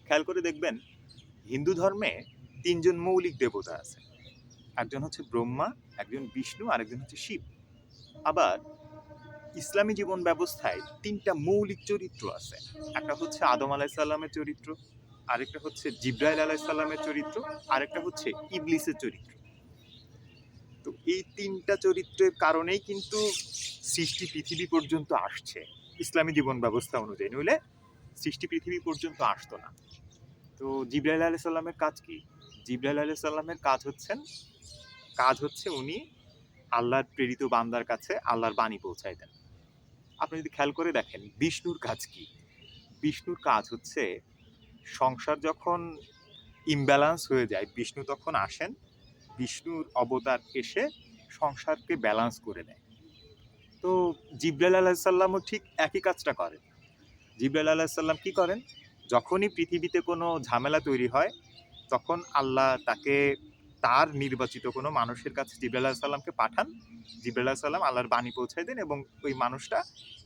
খেয়াল করে দেখবেন হিন্দু ধর্মে ৩ জন মৌলিক দেবতা আছে। একজন হচ্ছে ব্রহ্মা, একজন বিষ্ণু, আরেকজন হচ্ছে শিব। আবার ইসলামী জীবন ব্যবস্থায় ৩টা মৌলিক চরিত্র আছে। একটা হচ্ছে আদম আলাইহিস সালামের চরিত্র, আরেকটা হচ্ছে জিবরাইল আলাইহিস সালামের চরিত্র, আরেকটা হচ্ছে ইবলিসের চরিত্র। তো এই ৩টা চরিত্রের কারণেই কিন্তু সৃষ্টি পৃথিবী পর্যন্ত আসছে ইসলামী জীবন ব্যবস্থা অনুযায়ী, নইলে সৃষ্টি পৃথিবী পর্যন্ত আসতো না। তো জিবরাইল আলাইহিস সালামের কাজ কি? জিবরাইল আলাইহিস সালামের কাজ হচ্ছে উনি আল্লাহর প্রেরিত বান্দার কাছে আল্লাহর বাণী পৌঁছায় দেন। আপনি যদি খেয়াল করে দেখেন বিষ্ণুর কাজ কি? বিষ্ণুর কাজ হচ্ছে সংসার যখন ইমব্যালেন্স হয়ে যায়, বিষ্ণু তখন আসেন, বিষ্ণুর অবতার এসে সংসারকে ব্যালেন্স করে দেয়। তো জিবরাইল আলাইহিস সালামও ঠিক একই কাজটা করেন। জিবরাইল আলাইহিস সালাম কি করেন? যখনই পৃথিবীতে কোনো ঝামেলা তৈরি হয়, তখন আল্লাহ তাকে তার নির্বাচিত কোনো মানুষের কাছে জিবরাইল আলাইহিস সালামকে পাঠান। জিবরাইল আলাইহিস সালাম আল্লাহর বাণী পৌঁছায় দেন এবং ওই মানুষটা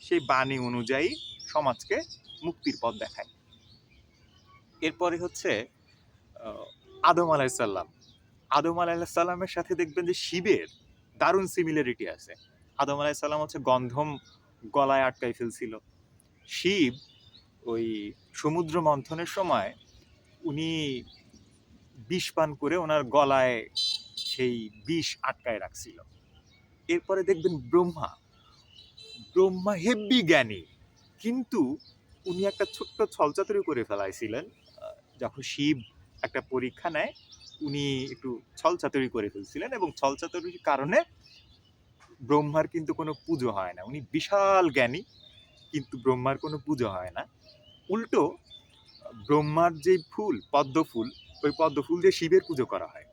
সেই বাণী অনুযায়ী সমাজকে মুক্তির পথ দেখায়। এরপরে হচ্ছে আদম আলাইহিস সালাম। আদম আলাইহিস সালামের সাথে দেখবেন যে শিবের দারুণ সিমিলারিটি আছে। আদম আলাইহিস সালাম হচ্ছে গন্ধম গলায় আটকায় ফেলছিল। শিব ওই সমুদ্র মন্থনের সময় উনি বিষ পান করে ওনার গলায় সেই বিষ আটকায় রাখছিল। এরপরে দেখবেন ব্রহ্মা হেব্বি জ্ঞানী, কিন্তু উনি একটা ছোট্ট ছলচাতুরি করে ফেলাইছিলেন। যখন শিব একটা পরীক্ষা নেয়, উনি একটু ছলচাতুরি করে ফেলছিলেন এবং ছলচাতুরির কারণে ব্রহ্মার কিন্তু কোনো পুজো হয় না। উনি বিশাল জ্ঞানী, কিন্তু ব্রহ্মার কোনো পুজো হয় না। উল্টো ব্রহ্মার যে ফুল পদ্ম ফুল, ওই পদ্ম ফুল দিয়ে শিবের পুজো করা হয়।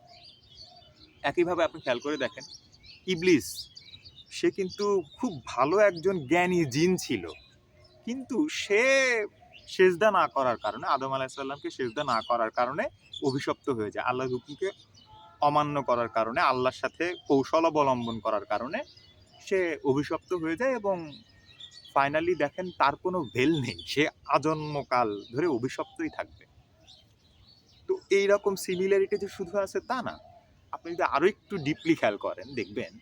একইভাবে আপনি খেয়াল করে দেখেন ইবলিস, সে কিন্তু খুব ভালো একজন জ্ঞানী জিন ছিল, কিন্তু সে সেজদা না করার কারণে, আদম আলাইহিস সালামকে সেজদা না করার কারণে অভিশপ্ত হয়ে যায়। আল্লাহর হুকুমকে অমান্য করার কারণে, আল্লাহর সাথে কৌশল অবলম্বন করার কারণে সে অভিশপ্ত হয়ে যায় এবং ফাইনালি দেখেন তার কোনো ভেল নেই, সে আজন্মকাল ধরে অভিশপ্তই থাকবে। তো এইরকম সিমিলারিটি যে শুধু আছে তা না, আপনি যদি আরো একটু ডিপলি খেয়াল করেন দেখবেন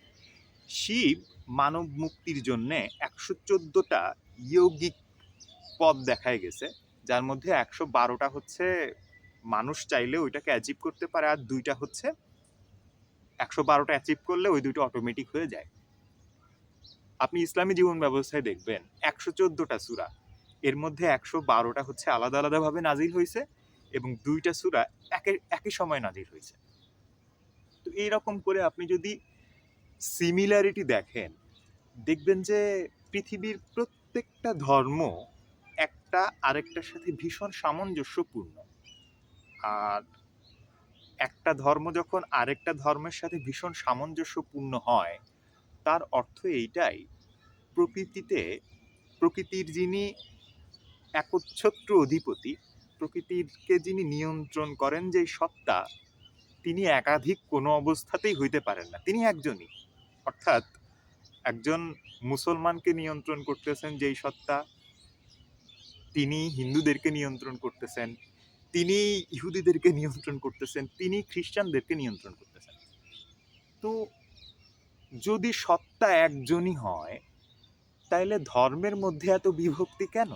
শিব মানব মুক্তির জন্য 114টা ইয়োগিক পথ দেখায় গেছে, যার মধ্যে 112টা হচ্ছে মানুষ চাইলে ওইটাকে অ্যাচিভ করতে পারে, আর 2টা হচ্ছে 112টা অ্যাচিভ করলে ওই 2টা অটোমেটিক হয়ে যায়। আপনি ইসলামী জীবন ব্যবস্থায় দেখবেন 114টা সূরা, এর মধ্যে 112টা হচ্ছে আলাদা আলাদাভাবে নাজিল হয়েছে এবং 2টা সূরা একই সময় নাজিল হয়েছে। তো এইরকম করে আপনি যদি সিমিলারিটি দেখেন, দেখবেন যে পৃথিবীর প্রত্যেকটা ধর্ম একটা আরেকটার সাথে ভীষণ সামঞ্জস্যপূর্ণ। আর একটা ধর্ম যখন আরেকটা ধর্মের সাথে ভীষণ সামঞ্জস্যপূর্ণ হয়, তার অর্থ এইটাই, প্রকৃতির যিনি একচ্ছত্র অধিপতি, প্রকৃতিকে যিনি নিয়ন্ত্রণ করেন যে সত্তা, তিনি একাধিক কোনো অবস্থাতেই হইতে পারেন না, তিনি একজনই। অর্থাৎ একজন মুসলমানকে নিয়ন্ত্রণ করতেছেন যেই সত্তা, তিনি হিন্দুদেরকে নিয়ন্ত্রণ করতেছেন, তিনি ইহুদিদেরকে নিয়ন্ত্রণ করতেছেন, তিনি খ্রিস্টানদেরকে নিয়ন্ত্রণ করতেছেন। তো যদি সত্তা একজনই হয়, তাইলে ধর্মের মধ্যে এত বিভক্তি কেন?